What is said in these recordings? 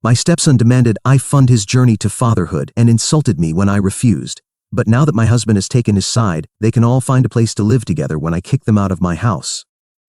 My stepson demanded I fund his journey to fatherhood and insulted me when I refused. But now that my husband has taken his side, they can all find a place to live together when I kick them out of my house.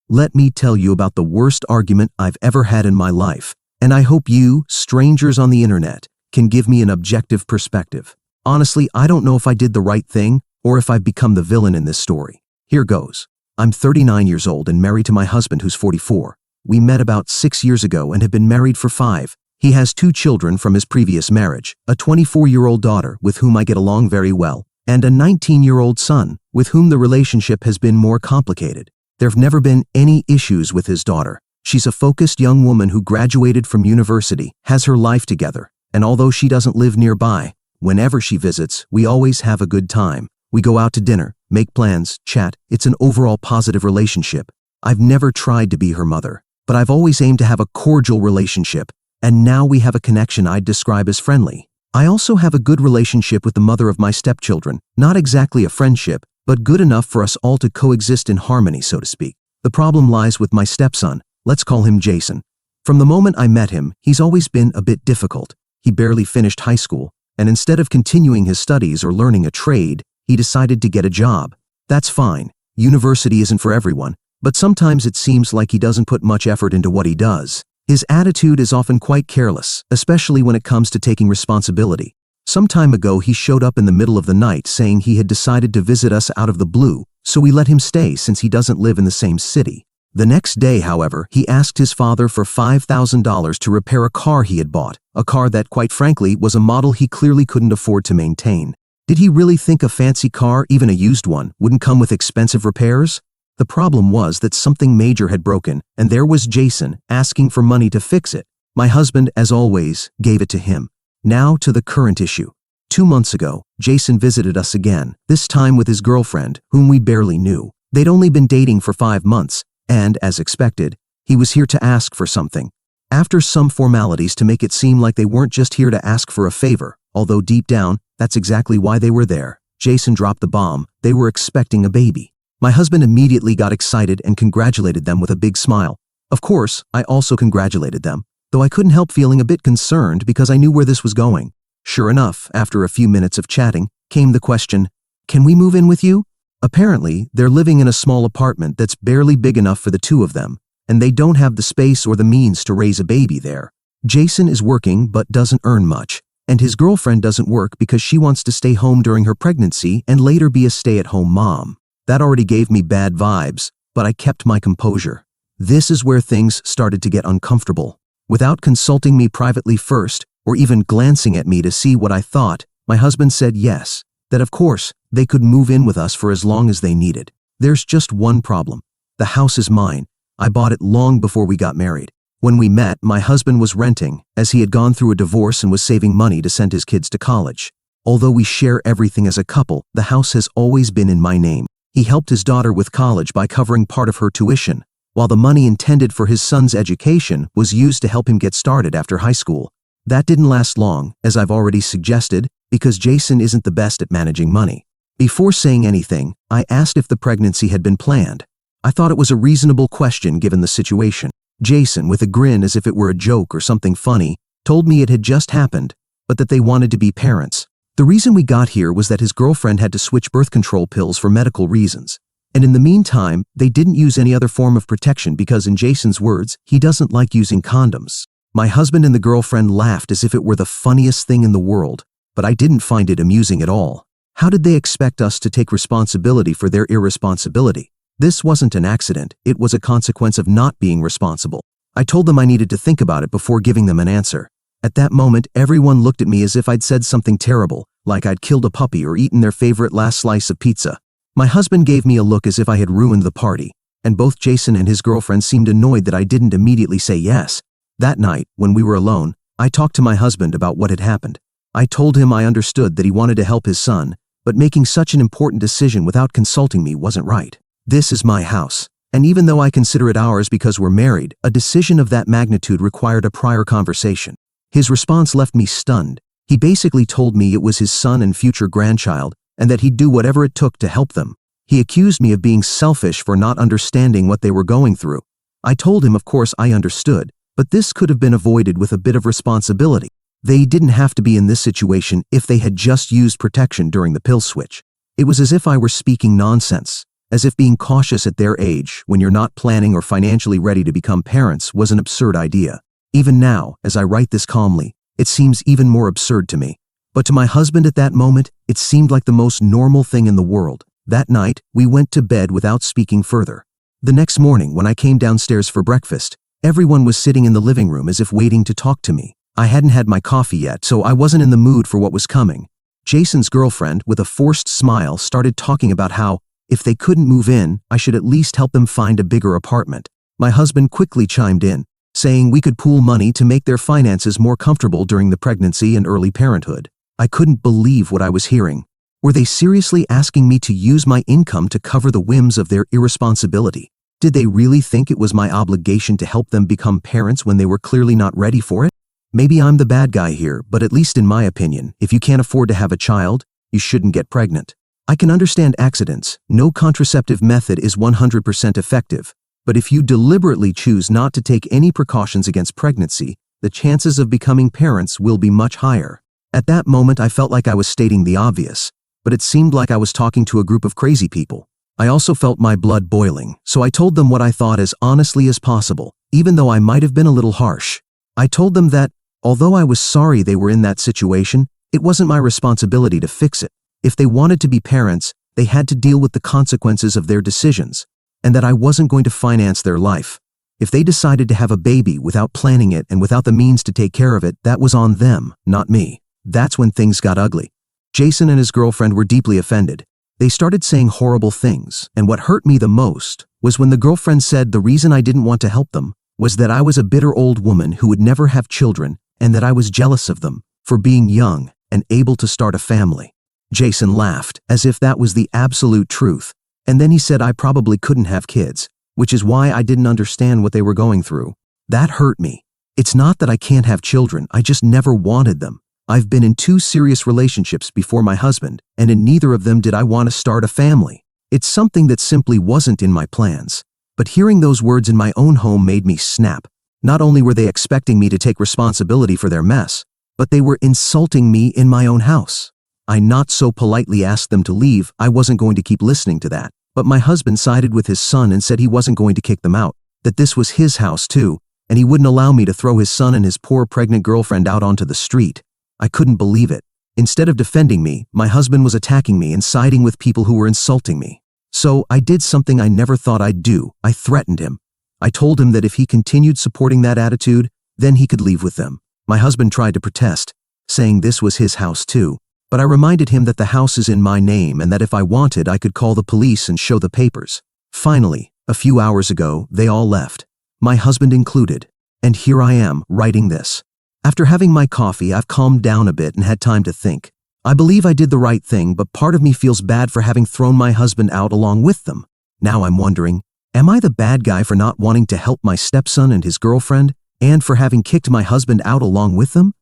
Let me tell you about the worst argument I've ever had in my life, and I hope you, strangers on the internet, can give me an objective perspective. Honestly, I don't know if I did the right thing or if I've become the villain in this story. Here goes. I'm 39 years old and married to my husband who's 44. We met about 6 years ago and have been married for 5. He has 2 children from his previous marriage, a 24-year-old daughter with whom I get along very well, and a 19-year-old son with whom the relationship has been more complicated. There've never been any issues with his daughter. She's a focused young woman who graduated from university, has her life together, and although she doesn't live nearby, whenever she visits, we always have a good time. We go out to dinner, make plans, chat. It's an overall positive relationship. I've never tried to be her mother, but I've always aimed to have a cordial relationship, and now we have a connection I'd describe as friendly. I also have a good relationship with the mother of my stepchildren, not exactly a friendship, but good enough for us all to coexist in harmony, so to speak. The problem lies with my stepson. Let's call him Jason. From the moment I met him, he's always been a bit difficult. He barely finished high school, and instead of continuing his studies or learning a trade, he decided to get a job. That's fine. University isn't for everyone, but sometimes it seems like he doesn't put much effort into what he does. His attitude is often quite careless, especially when it comes to taking responsibility. Some time ago, he showed up in the middle of the night saying he had decided to visit us out of the blue, so we let him stay since he doesn't live in the same city. The next day, however, he asked his father for $5,000 to repair a car he had bought, a car that, quite frankly, was a model he clearly couldn't afford to maintain. Did he really think a fancy car, even a used one, wouldn't come with expensive repairs? The problem was that something major had broken, and there was Jason asking for money to fix it. My husband, as always, gave it to him. Now to the current issue. 2 months ago, Jason visited us again, this time with his girlfriend, whom we barely knew. They'd only been dating for 5 months, and, as expected, he was here to ask for something. After some formalities to make it seem like they weren't just here to ask for a favor, although deep down, that's exactly why they were there, Jason dropped the bomb. They were expecting a baby. My husband immediately got excited and congratulated them with a big smile. Of course, I also congratulated them, though I couldn't help feeling a bit concerned because I knew where this was going. Sure enough, after a few minutes of chatting, came the question, "Can we move in with you?" Apparently, they're living in a small apartment that's barely big enough for the 2 of them, and they don't have the space or the means to raise a baby there. Jason is working but doesn't earn much, and his girlfriend doesn't work because she wants to stay home during her pregnancy and later be a stay-at-home mom. That already gave me bad vibes, but I kept my composure. This is where things started to get uncomfortable. Without consulting me privately first, or even glancing at me to see what I thought, my husband said yes, that of course, they could move in with us for as long as they needed. There's just one problem. The house is mine. I bought it long before we got married. When we met, my husband was renting, as he had gone through a divorce and was saving money to send his kids to college. Although we share everything as a couple, the house has always been in my name. He helped his daughter with college by covering part of her tuition, while the money intended for his son's education was used to help him get started after high school. That didn't last long, as I've already suggested, because Jason isn't the best at managing money. Before saying anything, I asked if the pregnancy had been planned. I thought it was a reasonable question given the situation. Jason, with a grin as if it were a joke or something funny, told me it had just happened, but that they wanted to be parents. The reason we got here was that his girlfriend had to switch birth control pills for medical reasons. And in the meantime, they didn't use any other form of protection because, in Jason's words, he doesn't like using condoms. My husband and the girlfriend laughed as if it were the funniest thing in the world, but I didn't find it amusing at all. How did they expect us to take responsibility for their irresponsibility? This wasn't an accident, it was a consequence of not being responsible. I told them I needed to think about it before giving them an answer. At that moment, everyone looked at me as if I'd said something terrible, like I'd killed a puppy or eaten their favorite last slice of pizza. My husband gave me a look as if I had ruined the party, and both Jason and his girlfriend seemed annoyed that I didn't immediately say yes. That night, when we were alone, I talked to my husband about what had happened. I told him I understood that he wanted to help his son, but making such an important decision without consulting me wasn't right. This is my house, and even though I consider it ours because we're married, a decision of that magnitude required a prior conversation. His response left me stunned. He basically told me it was his son and future grandchild, and that he'd do whatever it took to help them. He accused me of being selfish for not understanding what they were going through. I told him, of course, I understood, But this could have been avoided with a bit of responsibility. They didn't have to be in this situation if they had just used protection during the pill switch. It was as if I were speaking nonsense, as if being cautious at their age, when you're not planning or financially ready to become parents, was an absurd idea. Even now, as I write this calmly, it seems even more absurd to me. But to my husband at that moment, it seemed like the most normal thing in the world. That night, we went to bed without speaking further. The next morning, when I came downstairs for breakfast, everyone was sitting in the living room as if waiting to talk to me. I hadn't had my coffee yet, so I wasn't in the mood for what was coming. Jason's girlfriend, with a forced smile, started talking about how, if they couldn't move in, I should at least help them find a bigger apartment. My husband quickly chimed in, saying we could pool money to make their finances more comfortable during the pregnancy and early parenthood. I couldn't believe what I was hearing. Were they seriously asking me to use my income to cover the whims of their irresponsibility? Did they really think it was my obligation to help them become parents when they were clearly not ready for it? Maybe I'm the bad guy here, but at least in my opinion, if you can't afford to have a child, you shouldn't get pregnant. I can understand accidents. No contraceptive method is 100% effective. But if you deliberately choose not to take any precautions against pregnancy, the chances of becoming parents will be much higher. At that moment, I felt like I was stating the obvious, but it seemed like I was talking to a group of crazy people. I also felt my blood boiling, so I told them what I thought as honestly as possible, even though I might have been a little harsh. I told them that, although I was sorry they were in that situation, it wasn't my responsibility to fix it. If they wanted to be parents, they had to deal with the consequences of their decisions, and that I wasn't going to finance their life. If they decided to have a baby without planning it and without the means to take care of it, that was on them, not me. That's when things got ugly. Jason and his girlfriend were deeply offended. They started saying horrible things, and what hurt me the most was when the girlfriend said the reason I didn't want to help them was that I was a bitter old woman who would never have children and that I was jealous of them for being young and able to start a family. Jason laughed as if that was the absolute truth, and then he said I probably couldn't have kids, which is why I didn't understand what they were going through. That hurt me. It's not that I can't have children, I just never wanted them. I've been in 2 serious relationships before my husband, and in neither of them did I want to start a family. It's something that simply wasn't in my plans. But hearing those words in my own home made me snap. Not only were they expecting me to take responsibility for their mess, but they were insulting me in my own house. I not so politely asked them to leave. I wasn't going to keep listening to that. But my husband sided with his son and said he wasn't going to kick them out, that this was his house too, and he wouldn't allow me to throw his son and his poor pregnant girlfriend out onto the street. I couldn't believe it. Instead of defending me, my husband was attacking me and siding with people who were insulting me. So I did something I never thought I'd do. I threatened him. I told him that if he continued supporting that attitude, then he could leave with them. My husband tried to protest, saying this was his house too, but I reminded him that the house is in my name and that if I wanted, I could call the police and show the papers. Finally, a few hours ago, they all left, my husband included, and here I am, writing this. After having my coffee, I've calmed down a bit and had time to think. I believe I did the right thing, but part of me feels bad for having thrown my husband out along with them. Now I'm wondering, am I the bad guy for not wanting to help my stepson and his girlfriend, and for having kicked my husband out along with them?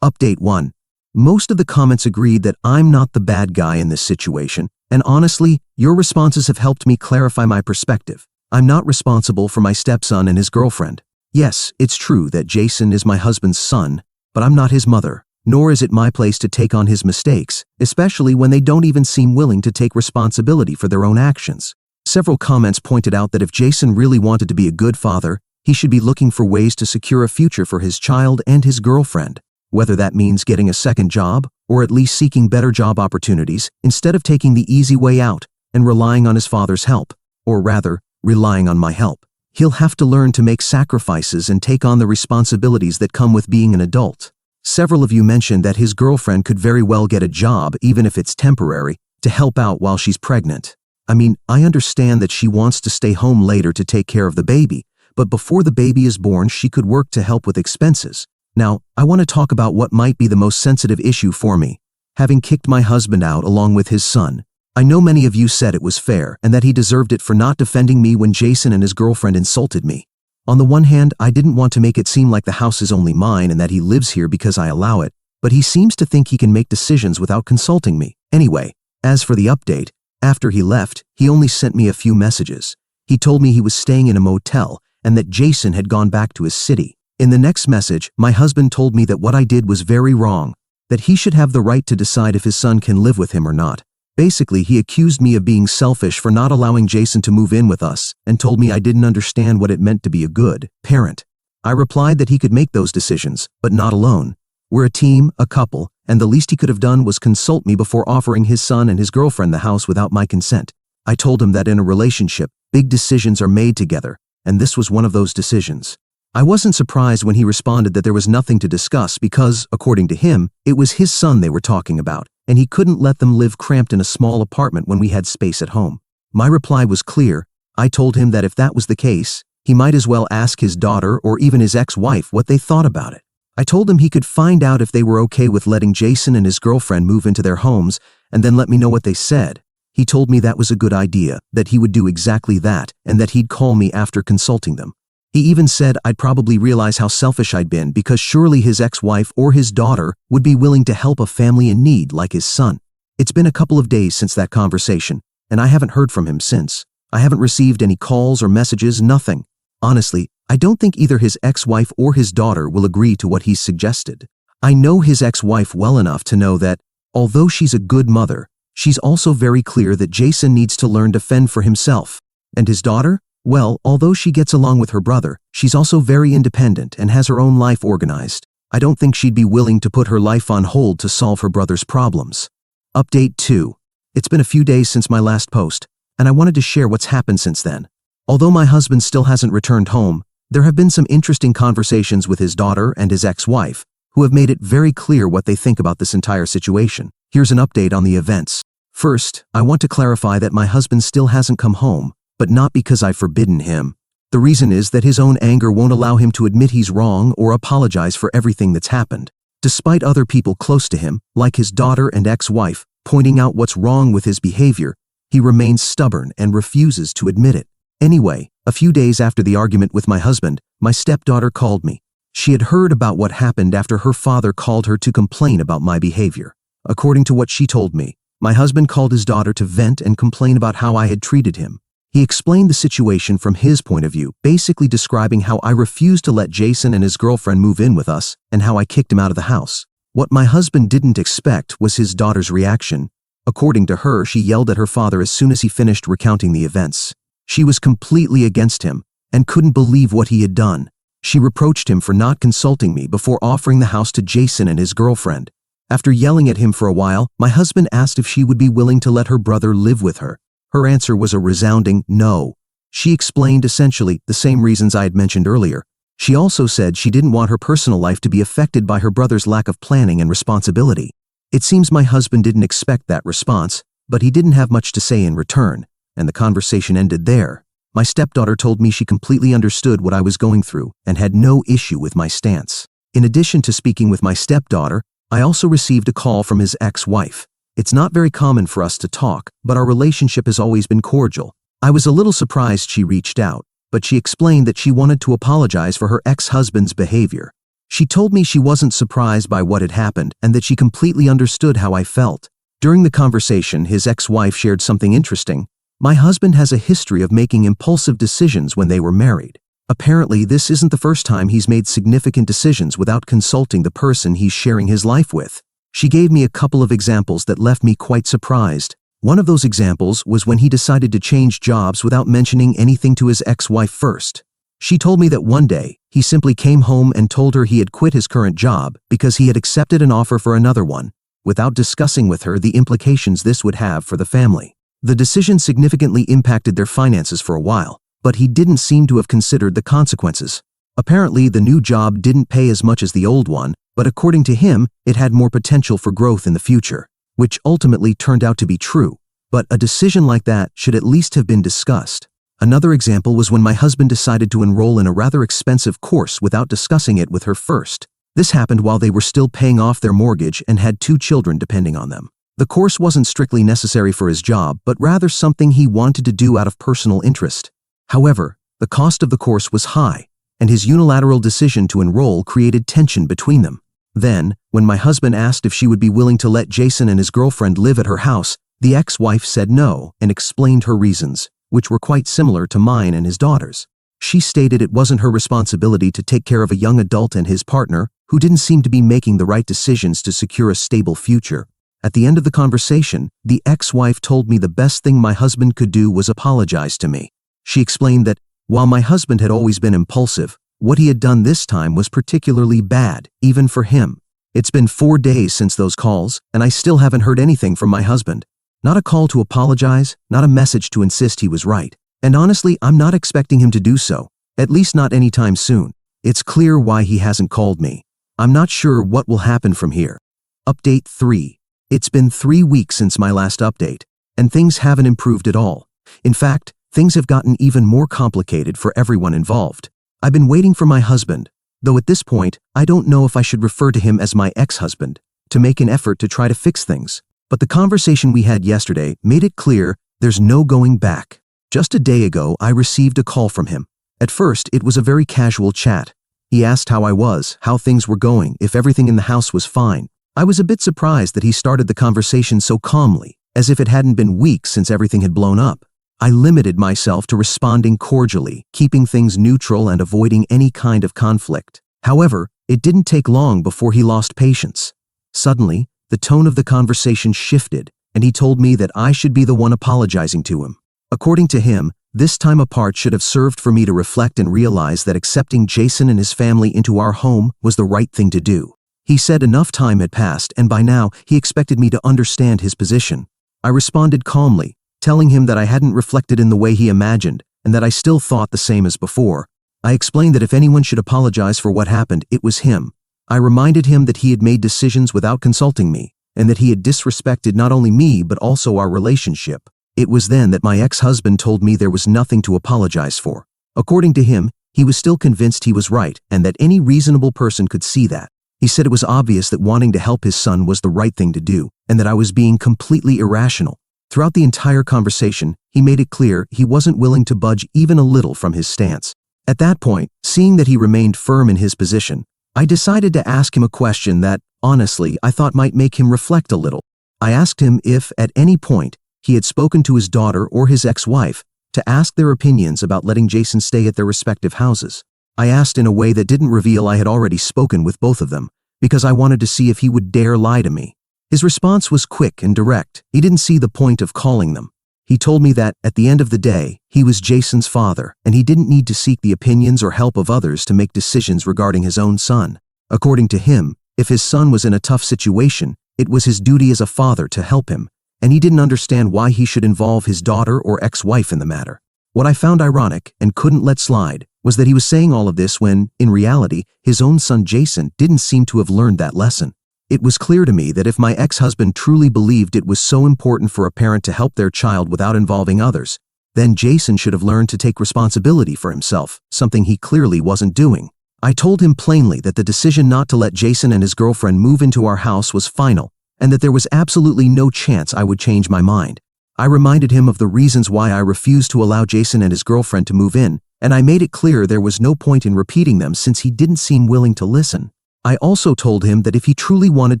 Update 1. Most of the comments agreed that I'm not the bad guy in this situation, and honestly, your responses have helped me clarify my perspective. I'm not responsible for my stepson and his girlfriend. Yes, it's true that Jason is my husband's son, but I'm not his mother, nor is it my place to take on his mistakes, especially when they don't even seem willing to take responsibility for their own actions. Several comments pointed out that if Jason really wanted to be a good father, he should be looking for ways to secure a future for his child and his girlfriend, whether that means getting a second job or at least seeking better job opportunities instead of taking the easy way out and relying on his father's help, or rather, relying on my help. He'll have to learn to make sacrifices and take on the responsibilities that come with being an adult. Several of you mentioned that his girlfriend could very well get a job, even if it's temporary, to help out while she's pregnant. I mean, I understand that she wants to stay home later to take care of the baby, but before the baby is born, she could work to help with expenses. Now, I want to talk about what might be the most sensitive issue for me, having kicked my husband out along with his son. I know many of you said it was fair and that he deserved it for not defending me when Jason and his girlfriend insulted me. On the one hand, I didn't want to make it seem like the house is only mine and that he lives here because I allow it, but he seems to think he can make decisions without consulting me. Anyway, as for the update, after he left, he only sent me a few messages. He told me he was staying in a motel and that Jason had gone back to his city. In the next message, my husband told me that what I did was very wrong, that he should have the right to decide if his son can live with him or not. Basically, he accused me of being selfish for not allowing Jason to move in with us and told me I didn't understand what it meant to be a good parent. I replied that he could make those decisions, but not alone. We're a team, a couple, and the least he could have done was consult me before offering his son and his girlfriend the house without my consent. I told him that in a relationship, big decisions are made together, and this was one of those decisions. I wasn't surprised when he responded that there was nothing to discuss because, according to him, it was his son they were talking about, and he couldn't let them live cramped in a small apartment when we had space at home. My reply was clear. I told him that if that was the case, he might as well ask his daughter or even his ex-wife what they thought about it. I told him he could find out if they were okay with letting Jason and his girlfriend move into their homes and then let me know what they said. He told me that was a good idea, that he would do exactly that, and that he'd call me after consulting them. He even said I'd probably realize how selfish I'd been because surely his ex-wife or his daughter would be willing to help a family in need like his son. It's been a couple of days since that conversation, and I haven't heard from him since. I haven't received any calls or messages, nothing. Honestly, I don't think either his ex-wife or his daughter will agree to what he's suggested. I know his ex-wife well enough to know that, although she's a good mother, she's also very clear that Jason needs to learn to fend for himself. And his daughter? Well, although she gets along with her brother, she's also very independent and has her own life organized. I don't think she'd be willing to put her life on hold to solve her brother's problems. Update 2. It's been a few days since my last post, and I wanted to share what's happened since then. Although my husband still hasn't returned home, there have been some interesting conversations with his daughter and his ex-wife, who have made it very clear what they think about this entire situation. Here's an update on the events. First, I want to clarify that my husband still hasn't come home, but not because I've forbidden him. The reason is that his own anger won't allow him to admit he's wrong or apologize for everything that's happened. Despite other people close to him, like his daughter and ex-wife, pointing out what's wrong with his behavior, he remains stubborn and refuses to admit it. Anyway, a few days after the argument with my husband, my stepdaughter called me. She had heard about what happened after her father called her to complain about my behavior. According to what she told me, my husband called his daughter to vent and complain about how I had treated him. He explained the situation from his point of view, basically describing how I refused to let Jason and his girlfriend move in with us and how I kicked him out of the house. What my husband didn't expect was his daughter's reaction. According to her, she yelled at her father as soon as he finished recounting the events. She was completely against him and couldn't believe what he had done. She reproached him for not consulting me before offering the house to Jason and his girlfriend. After yelling at him for a while, my husband asked if she would be willing to let her brother live with her. Her answer was a resounding no. She explained essentially the same reasons I had mentioned earlier. She also said she didn't want her personal life to be affected by her brother's lack of planning and responsibility. It seems my husband didn't expect that response, but he didn't have much to say in return, and the conversation ended there. My stepdaughter told me she completely understood what I was going through and had no issue with my stance. In addition to speaking with my stepdaughter, I also received a call from his ex-wife. It's not very common for us to talk, but our relationship has always been cordial. I was a little surprised she reached out, but she explained that she wanted to apologize for her ex-husband's behavior. She told me she wasn't surprised by what had happened and that she completely understood how I felt. During the conversation, his ex-wife shared something interesting. My husband has a history of making impulsive decisions when they were married. Apparently, this isn't the first time he's made significant decisions without consulting the person he's sharing his life with. She gave me a couple of examples that left me quite surprised. One of those examples was when he decided to change jobs without mentioning anything to his ex-wife first. She told me that one day, he simply came home and told her he had quit his current job because he had accepted an offer for another one, without discussing with her the implications this would have for the family. The decision significantly impacted their finances for a while, but he didn't seem to have considered the consequences. Apparently, the new job didn't pay as much as the old one, but according to him, it had more potential for growth in the future, which ultimately turned out to be true. But a decision like that should at least have been discussed. Another example was when my husband decided to enroll in a rather expensive course without discussing it with her first. This happened while they were still paying off their mortgage and had 2 children depending on them. The course wasn't strictly necessary for his job, but rather something he wanted to do out of personal interest. However, the cost of the course was high, and his unilateral decision to enroll created tension between them. Then, when my husband asked if she would be willing to let Jason and his girlfriend live at her house, the ex-wife said no and explained her reasons, which were quite similar to mine and his daughter's. She stated it wasn't her responsibility to take care of a young adult and his partner, who didn't seem to be making the right decisions to secure a stable future. At the end of the conversation, the ex-wife told me the best thing my husband could do was apologize to me. She explained that, while my husband had always been impulsive, what he had done this time was particularly bad, even for him. It's been 4 days since those calls, and I still haven't heard anything from my husband. Not a call to apologize, not a message to insist he was right. And honestly, I'm not expecting him to do so, at least not anytime soon. It's clear why he hasn't called me. I'm not sure what will happen from here. Update 3. It's been 3 weeks since my last update, and things haven't improved at all. In fact, things have gotten even more complicated for everyone involved. I've been waiting for my husband, though at this point, I don't know if I should refer to him as my ex-husband, to make an effort to try to fix things. But the conversation we had yesterday made it clear there's no going back. Just a day ago, I received a call from him. At first, it was a very casual chat. He asked how I was, how things were going, if everything in the house was fine. I was a bit surprised that he started the conversation so calmly, as if it hadn't been weeks since everything had blown up. I limited myself to responding cordially, keeping things neutral and avoiding any kind of conflict. However, it didn't take long before he lost patience. Suddenly, the tone of the conversation shifted, and he told me that I should be the one apologizing to him. According to him, this time apart should have served for me to reflect and realize that accepting Jason and his family into our home was the right thing to do. He said enough time had passed, and by now, he expected me to understand his position. I responded calmly, telling him that I hadn't reflected in the way he imagined, and that I still thought the same as before. I explained that if anyone should apologize for what happened, it was him. I reminded him that he had made decisions without consulting me, and that he had disrespected not only me but also our relationship. It was then that my ex-husband told me there was nothing to apologize for. According to him, he was still convinced he was right, and that any reasonable person could see that. He said it was obvious that wanting to help his son was the right thing to do, and that I was being completely irrational. Throughout the entire conversation, he made it clear he wasn't willing to budge even a little from his stance. At that point, seeing that he remained firm in his position, I decided to ask him a question that, honestly, I thought might make him reflect a little. I asked him if, at any point, he had spoken to his daughter or his ex-wife to ask their opinions about letting Jason stay at their respective houses. I asked in a way that didn't reveal I had already spoken with both of them, because I wanted to see if he would dare lie to me. His response was quick and direct. He didn't see the point of calling them. He told me that, at the end of the day, he was Jason's father, and he didn't need to seek the opinions or help of others to make decisions regarding his own son. According to him, if his son was in a tough situation, it was his duty as a father to help him, and he didn't understand why he should involve his daughter or ex-wife in the matter. What I found ironic, and couldn't let slide, was that he was saying all of this when, in reality, his own son Jason didn't seem to have learned that lesson. It was clear to me that if my ex-husband truly believed it was so important for a parent to help their child without involving others, then Jason should have learned to take responsibility for himself, something he clearly wasn't doing. I told him plainly that the decision not to let Jason and his girlfriend move into our house was final, and that there was absolutely no chance I would change my mind. I reminded him of the reasons why I refused to allow Jason and his girlfriend to move in, and I made it clear there was no point in repeating them since he didn't seem willing to listen. I also told him that if he truly wanted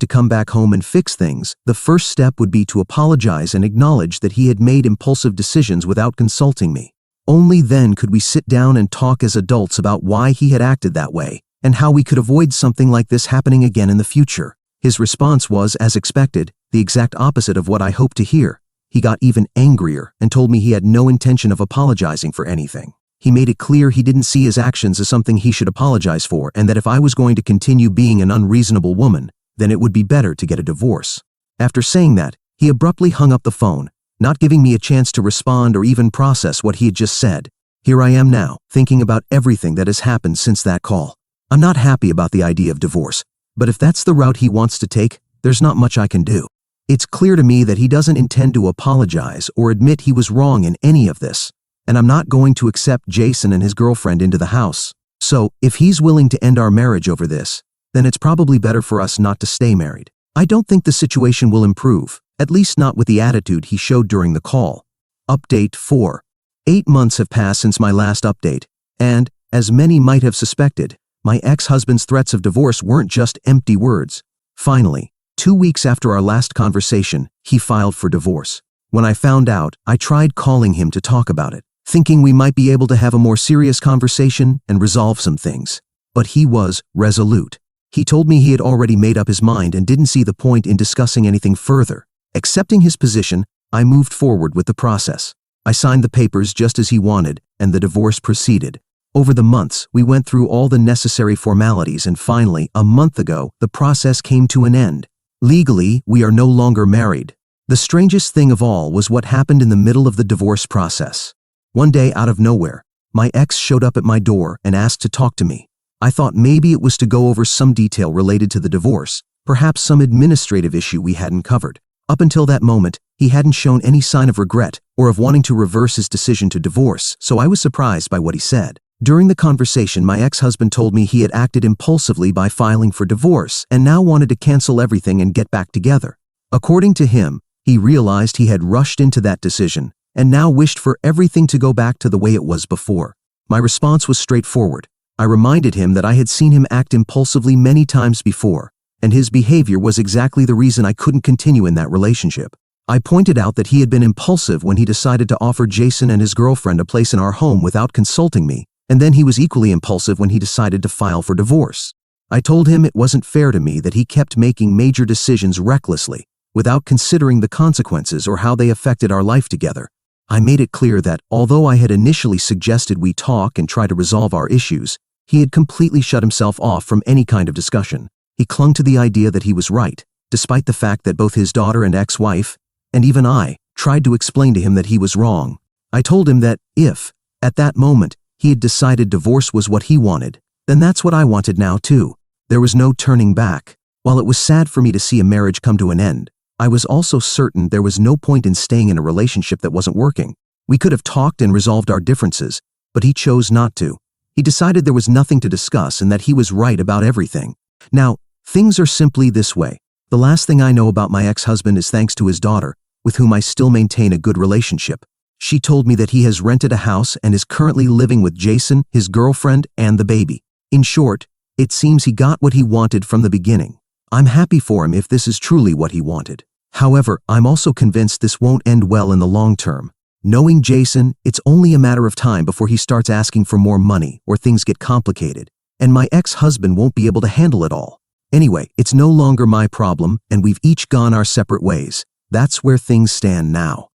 to come back home and fix things, the first step would be to apologize and acknowledge that he had made impulsive decisions without consulting me. Only then could we sit down and talk as adults about why he had acted that way, and how we could avoid something like this happening again in the future. His response was, as expected, the exact opposite of what I hoped to hear. He got even angrier and told me he had no intention of apologizing for anything. He made it clear he didn't see his actions as something he should apologize for, and that if I was going to continue being an unreasonable woman, then it would be better to get a divorce. After saying that, he abruptly hung up the phone, not giving me a chance to respond or even process what he had just said. Here I am now, thinking about everything that has happened since that call. I'm not happy about the idea of divorce, but if that's the route he wants to take, there's not much I can do. It's clear to me that he doesn't intend to apologize or admit he was wrong in any of this, and I'm not going to accept Jason and his girlfriend into the house. So, if he's willing to end our marriage over this, then it's probably better for us not to stay married. I don't think the situation will improve, at least not with the attitude he showed during the call. Update 4. 8 months have passed since my last update, and, as many might have suspected, my ex-husband's threats of divorce weren't just empty words. Finally, 2 weeks after our last conversation, he filed for divorce. When I found out, I tried calling him to talk about it, thinking we might be able to have a more serious conversation and resolve some things. But he was resolute. He told me he had already made up his mind and didn't see the point in discussing anything further. Accepting his position, I moved forward with the process. I signed the papers just as he wanted, and the divorce proceeded. Over the months, we went through all the necessary formalities, and finally, a month ago, the process came to an end. Legally, we are no longer married. The strangest thing of all was what happened in the middle of the divorce process. One day, out of nowhere, my ex showed up at my door and asked to talk to me. I thought maybe it was to go over some detail related to the divorce, perhaps some administrative issue we hadn't covered. Up until that moment, he hadn't shown any sign of regret or of wanting to reverse his decision to divorce, so I was surprised by what he said. During the conversation, my ex-husband told me he had acted impulsively by filing for divorce and now wanted to cancel everything and get back together. According to him, he realized he had rushed into that decision and now wished for everything to go back to the way it was before. My response was straightforward. I reminded him that I had seen him act impulsively many times before, and his behavior was exactly the reason I couldn't continue in that relationship. I pointed out that he had been impulsive when he decided to offer Jason and his girlfriend a place in our home without consulting me, and then he was equally impulsive when he decided to file for divorce. I told him it wasn't fair to me that he kept making major decisions recklessly, without considering the consequences or how they affected our life together. I made it clear that, although I had initially suggested we talk and try to resolve our issues, he had completely shut himself off from any kind of discussion. He clung to the idea that he was right, despite the fact that both his daughter and ex-wife, and even I, tried to explain to him that he was wrong. I told him that if, at that moment, he had decided divorce was what he wanted, then that's what I wanted now too. There was no turning back. While it was sad for me to see a marriage come to an end, I was also certain there was no point in staying in a relationship that wasn't working. We could have talked and resolved our differences, but he chose not to. He decided there was nothing to discuss and that he was right about everything. Now, things are simply this way. The last thing I know about my ex-husband is thanks to his daughter, with whom I still maintain a good relationship. She told me that he has rented a house and is currently living with Jason, his girlfriend, and the baby. In short, it seems he got what he wanted from the beginning. I'm happy for him if this is truly what he wanted. However, I'm also convinced this won't end well in the long term. Knowing Jason, it's only a matter of time before he starts asking for more money or things get complicated, and my ex-husband won't be able to handle it all. Anyway, it's no longer my problem, and we've each gone our separate ways. That's where things stand now.